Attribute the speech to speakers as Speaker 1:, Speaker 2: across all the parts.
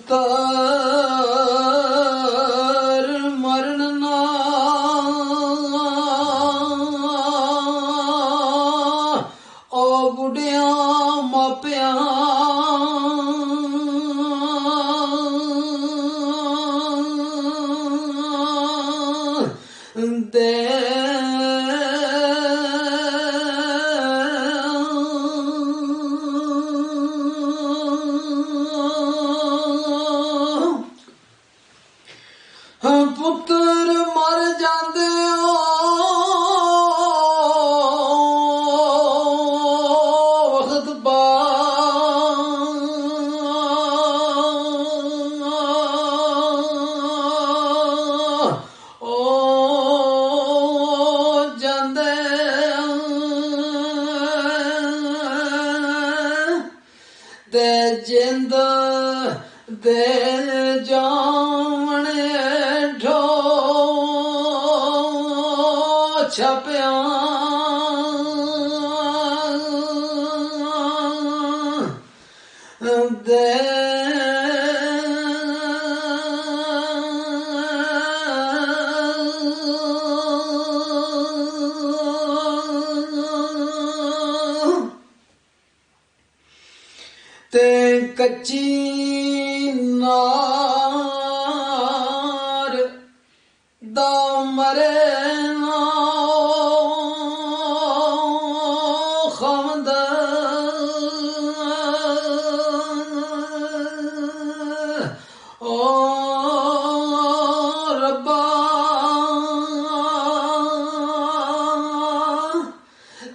Speaker 1: ਪੁੱਤਰ ਮਰਨ ਨਾ ਓ ਬੁੱਢਿਆਂ ਮਾਪਿਆਂ ਦੇ ਪੁੱਤਰ ਮਰ ਜਾਂਦੇ ਵਕਤ ਪਾ ਜਾਂਦੇ ਤੇ ਜਿੰਦ ਦੇ ਜਾਵਣੇ ਛਪਿਆ ਦੇ ਤੇ ਕੱਚੀ ਨਾਰ ਦਾ ਮਰੇ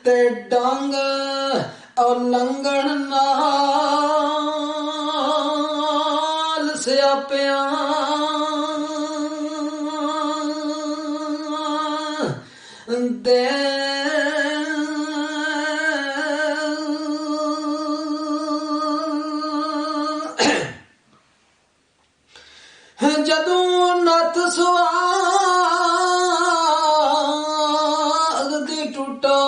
Speaker 1: ਤੇ ਡੰਗ ਲੰਗਣ ਨਾਲ ਸਿਆਪਿਆਂ ਦੇ ਜਦੋਂ ਨੱਥ ਸੁਆਗ ਦੀ ਟੁੱਟਾ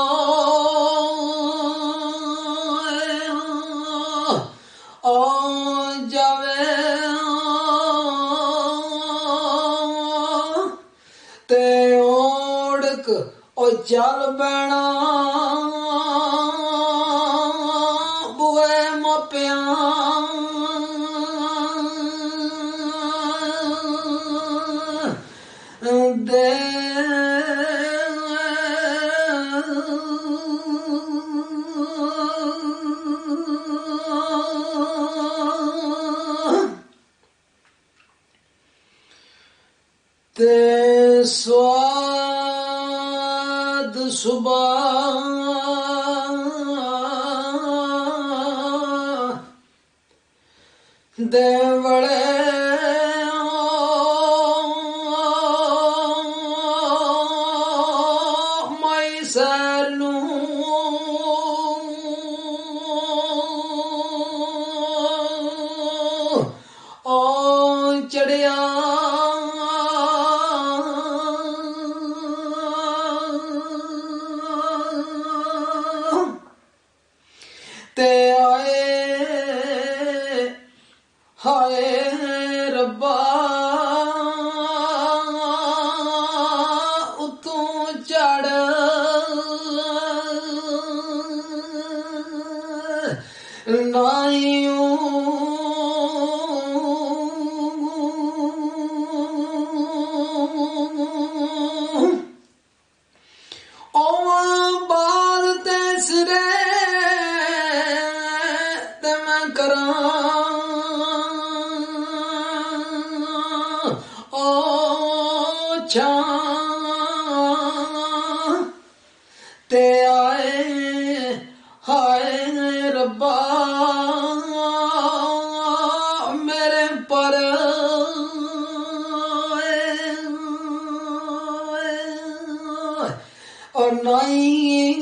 Speaker 1: ਆ ਜਾਵੇ ਤੇ ਓੜਕ ਉਹ ਚੱਲ ਪੈਣਾ ਬੂਏ ਮਾਪਿਆਂ ਦੇ ਤੇ ਸਵਾਦ ਸੁਬਾਹ ਦੇ ਵੜੇ ਸਰ ਨੂੰ ਓ ਚੜਿਆ ਤੇ ਆਏ ਹਾਏ ਰੱਬਾ ਉਤੋਂ ਚੜ ਨਾਈਓ ਬਾਦ ਤੇ ਸਿਰੇ ਤੇ ਮੈਂ ਕਰਾਂ ਓ ਛਾਂ ਤੇ ਆਏ ਹਾਏ ਰੱਬਾ ਮੇਰੇ ਪਰ ਔਰ ਨਹੀਂ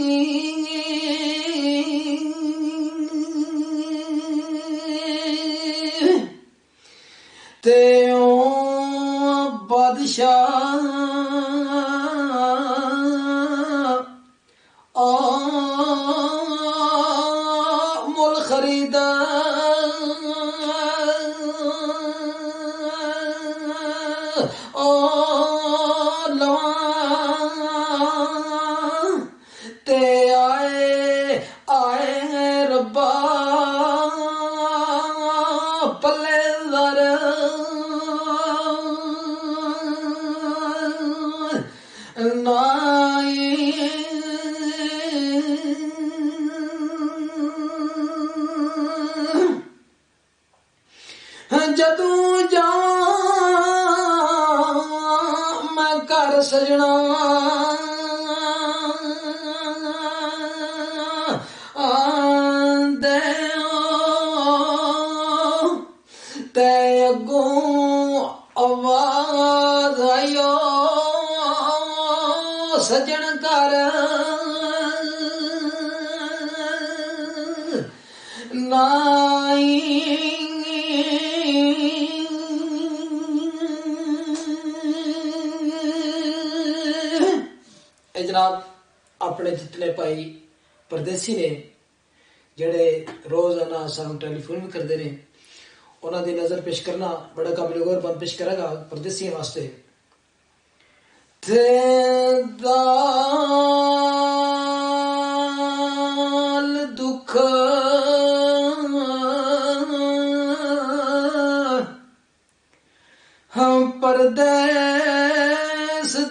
Speaker 1: ਤੇ ਉਹ ਬਾਦਸ਼ਾਹ ਆ, ਮੁੱਲ ਖਰੀਦਾ ਨਾਈ ਜਦੋਂ ਜਾਵਾਂ ਮੈਂ ਘਰ ਸਜਣਾ ਆਂਦੇ ਤੇ ਅੱਗੋਂ ਆਵਾਜ਼ ਆਇਓ ਸਜਣ ਘਰ ਨਾਈ जनाब अपने जितने भाई परदेसी ने जेड़े रोजाना सानू टेलीफोन भी करते हैं उन्होंने दी नजर पेश करना बड़ा काबिल गौर बंद पेश करेगा परदेसियों वास्ते दाल दुख हम परदेस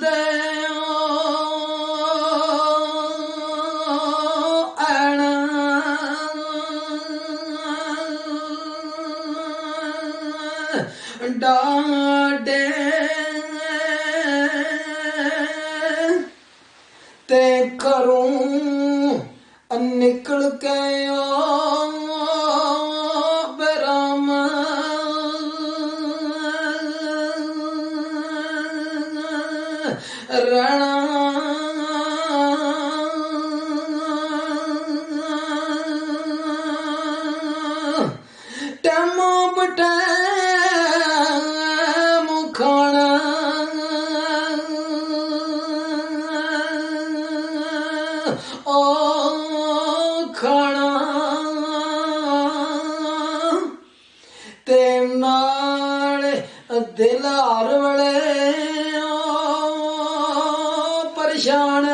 Speaker 1: दे डाडे ते करूं निकल के बेराम रहना टैमो बटे खाना ओ खाना ते नाल दिल हर वेले परेशान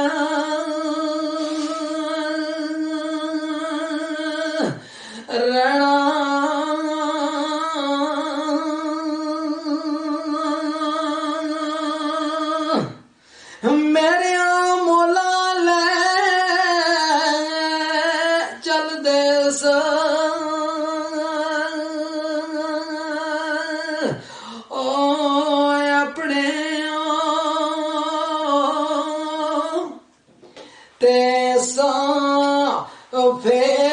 Speaker 1: रहना मेरे मोला ले चल देस ओ अपने ते सा फेर